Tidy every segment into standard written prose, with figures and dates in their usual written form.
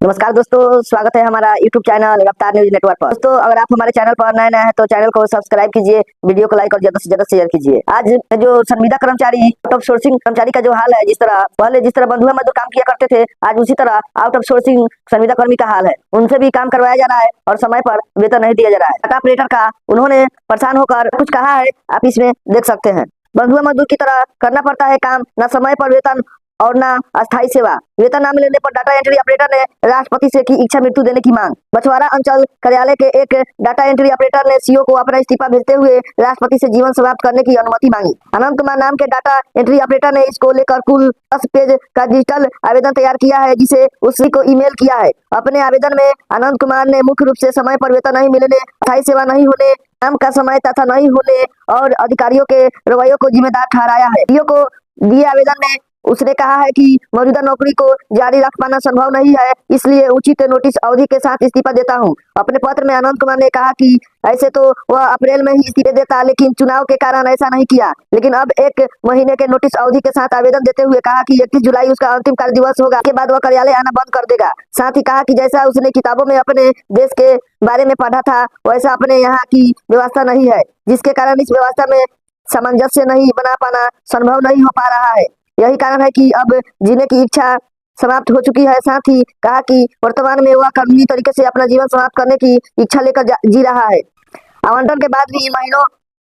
नमस्कार दोस्तों, स्वागत है हमारा YouTube चैनल रफ्तार न्यूज नेटवर्क पर। दोस्तों, अगर आप हमारे चैनल पर नए हैं तो चैनल को सब्सक्राइब कीजिए, वीडियो को लाइक और ज्यादा से ज्यादा शेयर कीजिए। आज जो संविदा कर्मचारी आउट ऑफ सोर्सिंग कर्मचारी का जो हाल है, जिस तरह बंधुआ मजदूर काम किया करते थे, आज उसी तरह आउट ऑफ सोर्सिंग संविदा कर्मी का हाल है। उनसे भी काम करवाया जा रहा है और समय पर वेतन नहीं दिया जा रहा है। डाटा ऑपरेटर का उन्होंने परेशान होकर कुछ कहा है, आप इसमें देख सकते हैं। बंधुआ मजदूर की तरह करना पड़ता है काम, न समय पर वेतन और न अस्थायी सेवा। वेतन न मिलने पर डाटा एंट्री ऑपरेटर ने राष्ट्रपति से की इच्छा मृत्यु देने की मांग। बछवाड़ा अंचल कार्यालय के एक डाटा एंट्री ऑपरेटर ने सीओ को अपना इस्तीफा भेजते हुए राष्ट्रपति से जीवन समाप्त करने की अनुमति मांगी। अनंत कुमार नाम के डाटा एंट्री ऑपरेटर ने इसको लेकर कुल 10 पेज का डिजिटल आवेदन तैयार किया है, जिसे उसी को ईमेल किया है। अपने आवेदन में अनंत कुमार ने मुख्य रूप से समय पर वेतन नहीं मिलने, अस्थायी सेवा नहीं होने, काम का समय तथा नहीं होने और अधिकारियों के रवैयों को जिम्मेदार ठहराया है। सीओ को दिए आवेदन में उसने कहा है कि मौजूदा नौकरी को जारी रख पाना संभव नहीं है, इसलिए उचित नोटिस अवधि के साथ इस्तीफा देता हूं। अपने पत्र में अनंत कुमार ने कहा कि ऐसे तो वह अप्रैल में ही इस्तीफे देता, लेकिन चुनाव के कारण ऐसा नहीं किया। लेकिन अब 1 महीने के नोटिस अवधि के साथ आवेदन देते हुए कहा कि 31 जुलाई उसका अंतिम कार्य दिवस होगा, के बाद वह कार्यालय आना बंद कर देगा। साथ ही कहा कि जैसा उसने किताबों में अपने देश के बारे में पढ़ा था, वैसा अपने यहाँ की व्यवस्था नहीं है, जिसके कारण इस व्यवस्था में सामंजस्य नहीं बना पाना संभव नहीं हो पा रहा है। यही कारण है कि अब जीने की इच्छा समाप्त हो चुकी है। साथ ही कहा कि वर्तमान में वह कानूनी तरीके से अपना जीवन समाप्त करने की इच्छा लेकर जी रहा है। आवंटन के बाद भी महीनों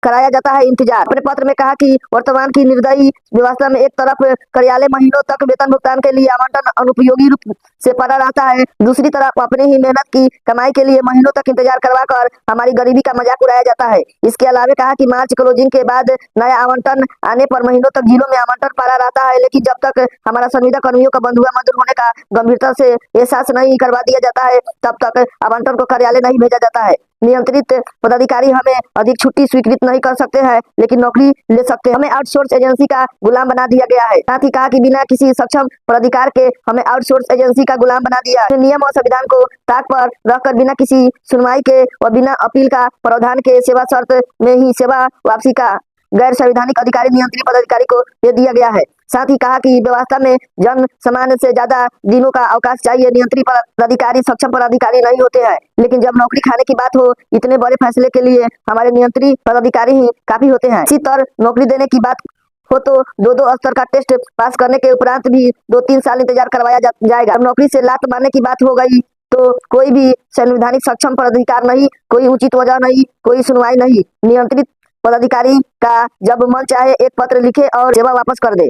कराया जाता है इंतजार। अपने पत्र में कहा कि वर्तमान की निर्दयी व्यवस्था में एक तरफ कार्यालय महीनों तक वेतन भुगतान के लिए आवंटन अनुपयोगी रूप से पड़ा रहता है, दूसरी तरफ अपने ही मेहनत की कमाई के लिए महीनों तक इंतजार करवाकर हमारी गरीबी का मजाक उड़ाया जाता है। इसके अलावा कहा कि मार्च क्लोजिंग के बाद नया आवंटन आने पर महीनों तक जिलों में आवंटन पड़ा रहता है, लेकिन जब तक हमारा संविदा कर्मियों का बंधुआ मजदूर होने का गंभीरता से एहसास नहीं करवा दिया जाता है, तब तक आवंटन को कार्यालय नहीं भेजा जाता है। नियंत्रित पदाधिकारी हमें अधिक छुट्टी स्वीकृत नहीं कर सकते हैं, लेकिन नौकरी ले सकते हैं। हमें आउटसोर्स एजेंसी का गुलाम बना दिया गया है। साथ ही कहा कि बिना किसी सक्षम प्राधिकार के हमें आउटसोर्स एजेंसी का गुलाम बना दिया है। नियम और संविधान को ताक पर रखकर बिना किसी सुनवाई के और बिना अपील का प्रावधान के सेवा शर्त में ही सेवा वापसी का गैर संवैधानिक अधिकारी नियंत्रित पदाधिकारी को दे दिया गया है। साथ ही कहा कि व्यवस्था में जन सामान्य से ज्यादा दिनों का अवकाश चाहिए। नियंत्रित पदाधिकारी सक्षम पदाधिकारी नहीं होते हैं, लेकिन जब नौकरी खाने की बात हो, इतने बड़े फैसले के लिए हमारे नियंत्रित पदाधिकारी ही काफी होते हैं। इसी तरह नौकरी देने की बात हो तो 2 स्तर का टेस्ट पास करने के उपरांत भी 2-3 साल इंतजार करवाया जाएगा। अब नौकरी से लात मारने की बात हो गई तो कोई भी संवैधानिक सक्षम पदाधिकार नहीं, कोई उचित वजह नहीं, कोई सुनवाई नहीं। नियंत्रित पदाधिकारी का जब मन चाहे एक पत्र लिखे और सेवा वापस कर दे।